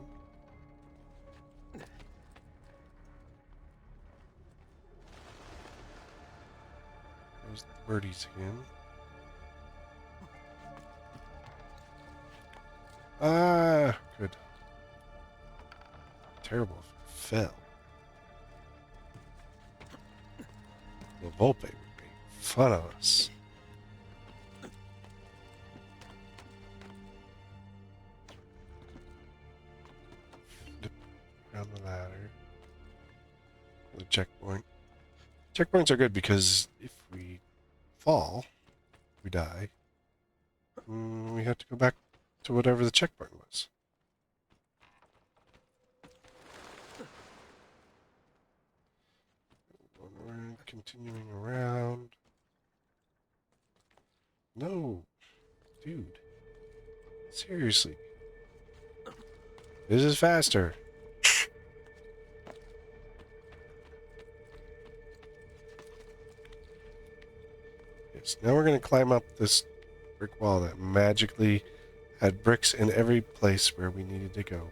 There's the birdies again. Ah, good. Terrible if it fell. The Volpe would make fun of us. Dip around the ladder. The checkpoint. Checkpoints are good because if we fall, we die, we have to go back to whatever the checkpoint was. We're continuing around. No, dude. Seriously. This is faster. Yes, now we're going to climb up this brick wall that magically had bricks in every place where we needed to go.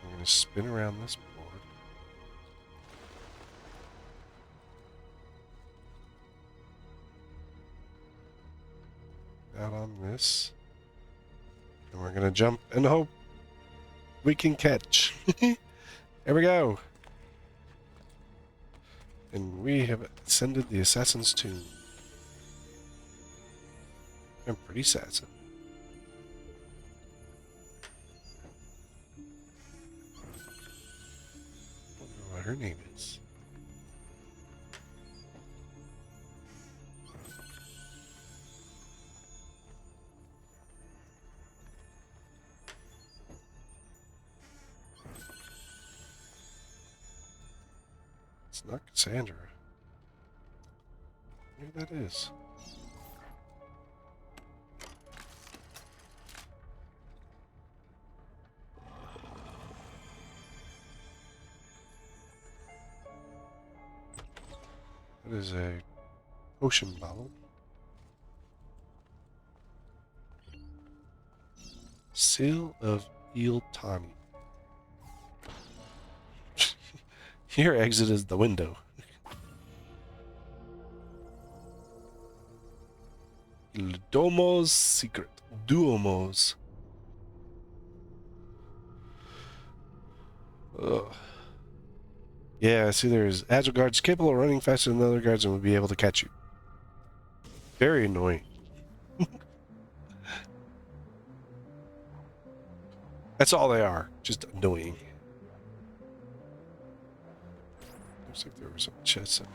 We're going to spin around this board. Out on this. And we're going to jump and hope we can catch. There we go. And we have ascended the Assassin's Tomb. I'm pretty assassin. I wonder what her name is. It's not Cassandra. Maybe that is. That is a potion bottle. Seal of Iltani. Your exit is the window. Il Domo's secret. Duomo's. Ugh. Yeah, see, there's agile guards capable of running faster than other guards and will be able to catch you. Very annoying. That's all they are. Just annoying. Looks like there were some chests up.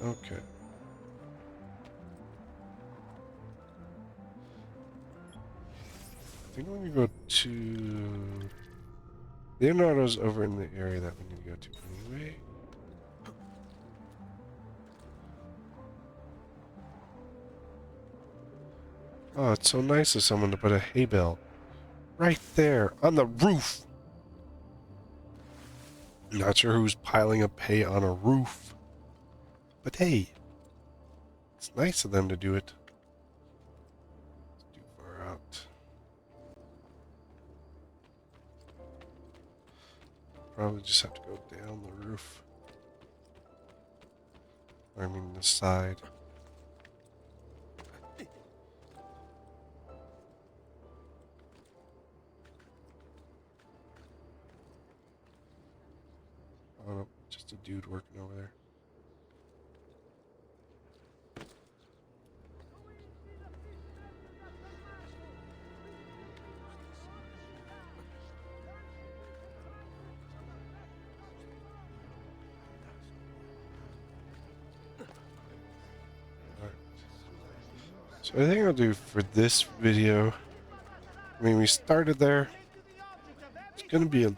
Okay. I think we're going to go to... Leonardo's over in the area that we need to go to anyway. Oh, it's so nice of someone to put a hay bale right there on the roof. Not sure who's piling up hay on a roof. But hey, it's nice of them to do it. It's too far out. Probably just have to go down the roof. I mean the side. Oh no, just a dude working over there. So I think I'll do for this video, I mean, we started there. It's going to be a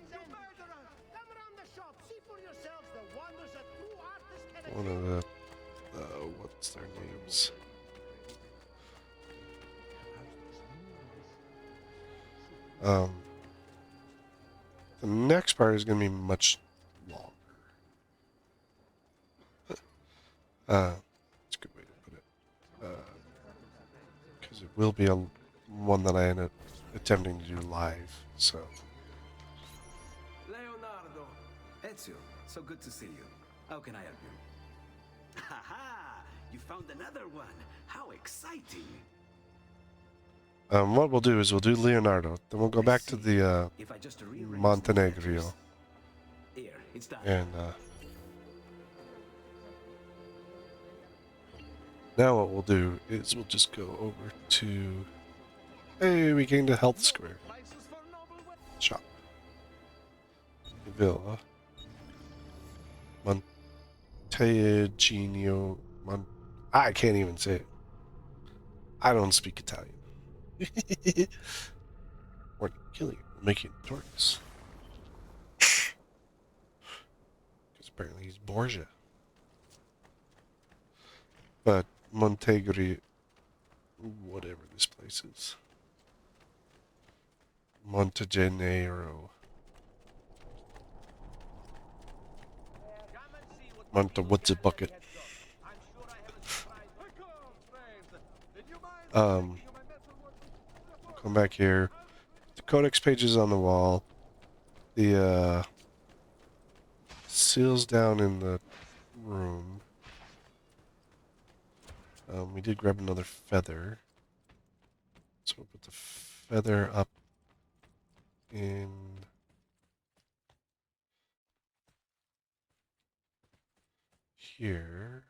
one of the, what's their names? The next part is going to be much longer. It's a good way to put it. Because it will be a one that I end up attempting to do live, so. Leonardo! Ezio, so good to see you. How can I help you? Ha ha! You found another one! How exciting! What we'll do is we'll do Leonardo, then we'll go back to the If I just rearrange the Montenegro, letters. Here, it's done. and now what we'll do is we'll just go over to. Hey, we gained a health square. Shop. Villa. Montegino. I can't even say it. I don't speak Italian. We're killing it. We're making it tortoise. Because apparently he's Borgia. But Montegri, whatever this place is. Montegenero. What's a bucket? Come back here. The codex pages on the wall. The seals down in the room. We did grab another feather. So we'll put the feather up in here.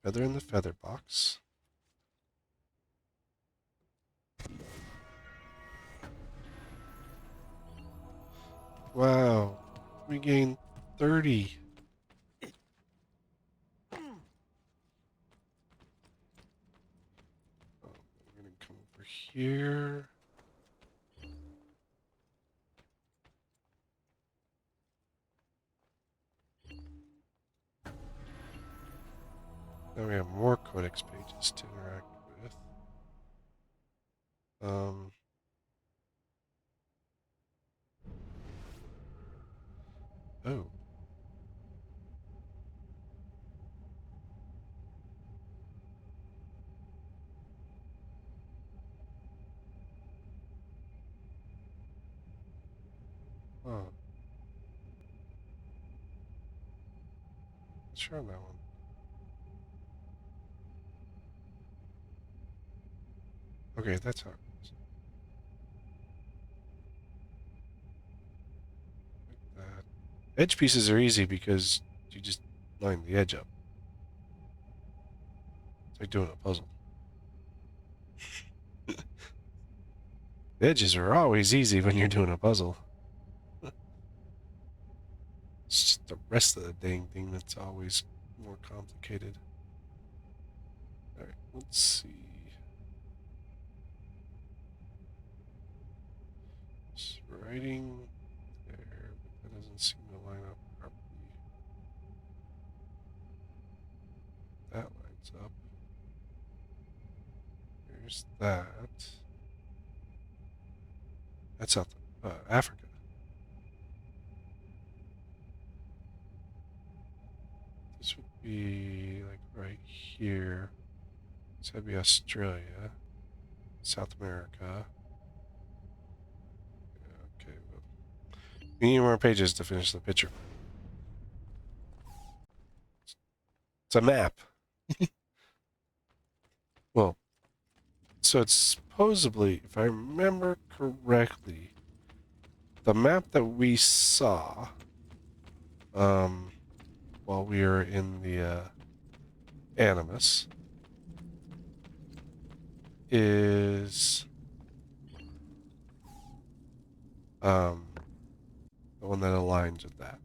Feather in the feather box. Wow. We gained 30. We're going to come over here. Now we have more codex pages to interact with. Oh. Oh. Sure on that one. Okay, that's how it goes. Like that. Edge pieces are easy because you just line the edge up. It's like doing a puzzle. The edges are always easy when you're doing a puzzle. It's just the rest of the dang thing that's always more complicated. Alright, let's see. It's writing there, but that doesn't seem to line up properly. That lines up. There's that. That's South Africa. This would be like right here. So that'd be Australia, South America. Okay, well, we need more pages to finish the picture. It's a map. Well, so it's supposedly, if I remember correctly, the map that we saw while we were in the Animus is the one that aligns with that.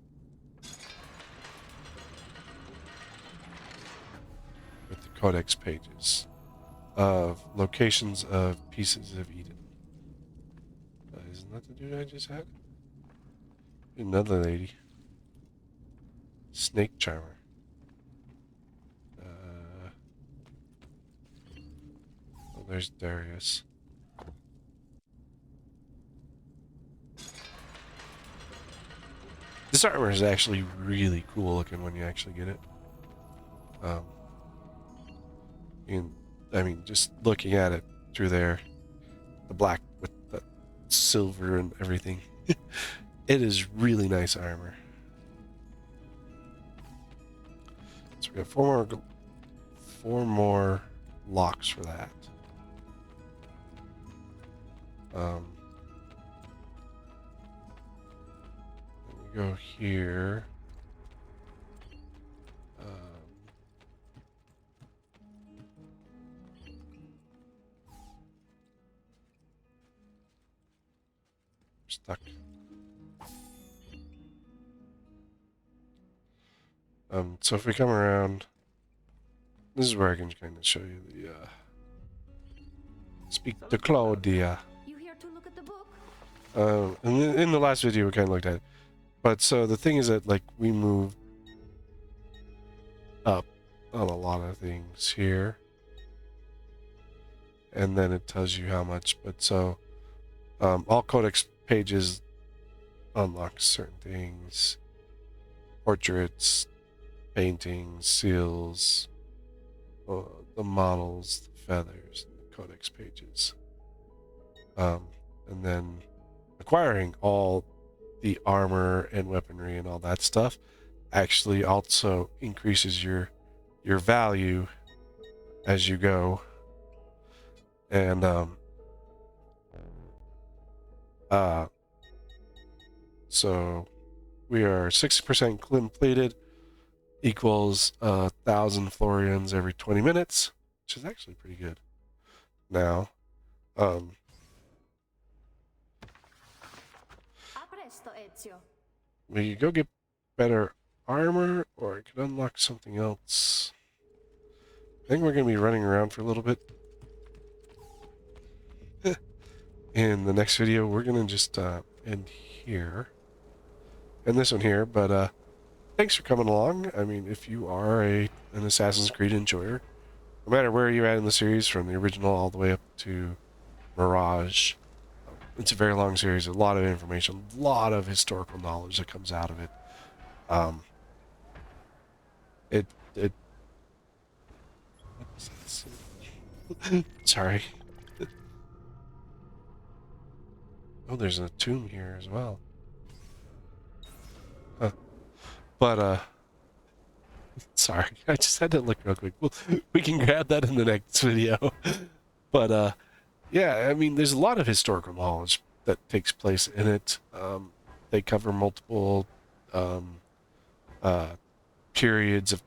With the codex pages of locations of pieces of Eden. Isn't that the dude I just had? Another lady. Snake Charmer. Oh, there's Darius. This armor is actually really cool looking when you actually get it. I mean, just looking at it through there, the black with the silver and everything, it is really nice armor. So we got four more locks for that. We go here. Stuck. So if we come around, this is where I can kind of show you the, speak to Claudia. You here to look at the book? In the last video we kind of looked at it. But so the thing is that, like, we move up on a lot of things here. And then it tells you how much, but so, all codex pages unlock certain things. Portraits, paintings, seals, the models, the feathers, the codex pages. And then acquiring all the armor and weaponry and all that stuff actually also increases your value as you go. And so we are 60% completed, equals 1,000 florians every 20 minutes, which is actually pretty good. Now, A presto, Ezio. we could go get better armor, or I could unlock something else. I think we're going to be running around for a little bit. In the next video, we're going to just end here. And this one here, but thanks for coming along. I mean, if you are an Assassin's Creed enjoyer, no matter where you're at in the series, from the original all the way up to Mirage, it's a very long series, a lot of information, a lot of historical knowledge that comes out of it. Sorry. Oh, there's a tomb here as well. Huh. But, sorry, I just had to look real quick. We can grab that in the next video. But, yeah, I mean, there's a lot of historical knowledge that takes place in it. They cover multiple periods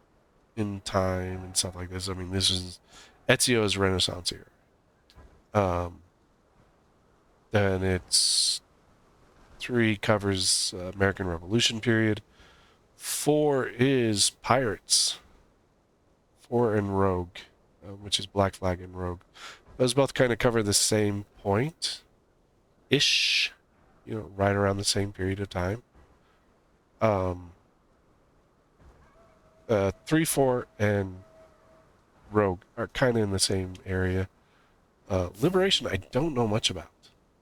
in time and stuff like this. I mean, this is Ezio's Renaissance era. Then it's 3 covers American Revolution period. 4 is Pirates. 4 and Rogue, which is Black Flag and Rogue. Those both kind of cover the same point-ish, you know, right around the same period of time. 3, 4, and Rogue are kind of in the same area. Liberation, I don't know much about.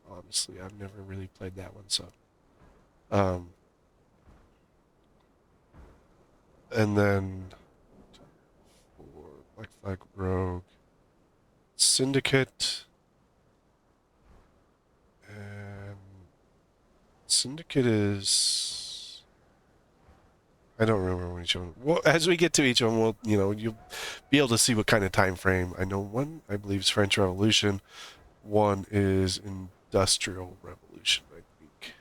Honestly, I've never really played that one, so. And then for Black Flag, Rogue, Syndicate, and Syndicate is, I don't remember each one. Well, as we get to each one, we'll, you know, you'll be able to see what kind of time frame. I know one, I believe, is French Revolution. One is Industrial Revolution, I think.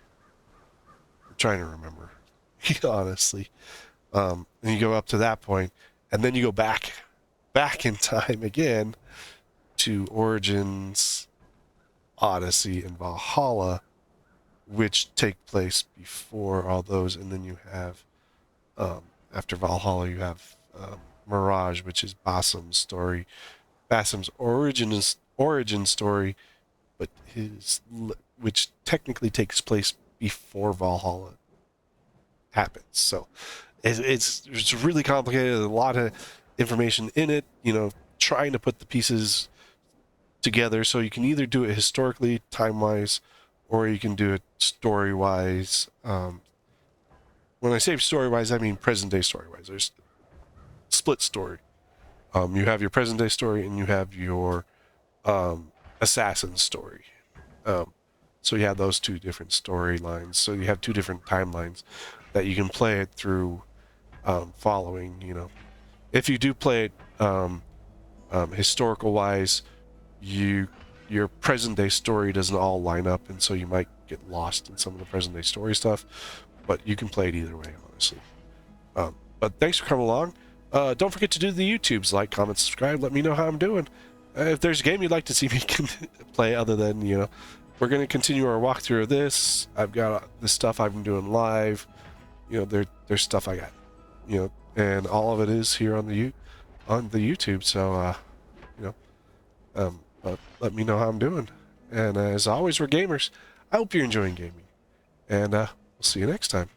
I'm trying to remember, honestly. And you go up to that point, and then you go back in time again to Origins, Odyssey, and Valhalla, which take place before all those, and then you have, after Valhalla, you have Mirage, which is Bassam's story. Bassam's origin story, but which technically takes place before Valhalla happens. So it's really complicated. There's a lot of information in it, you know, trying to put the pieces together. So you can either do it historically, time-wise, or you can do it story-wise. When I say story-wise, I mean present-day story-wise. There's split story. You have your present-day story, and you have your assassin story. So you have those 2 different storylines. So you have 2 different timelines that you can play it through, following, you know. If you do play it historical-wise, you your present day story doesn't all line up, and so you might get lost in some of the present day story stuff. But you can play it either way, honestly. But thanks for coming along. Don't forget to do the YouTubes, like, comment, subscribe. Let me know how I'm doing. If there's a game you'd like to see me play, other than, you know, we're going to continue our walkthrough of this. I've got this stuff I've been doing live. You know, there's stuff I got, you know, and all of it is here on the YouTube. So, you know, but let me know how I'm doing. And as always, we're gamers. I hope you're enjoying gaming, and we'll see you next time.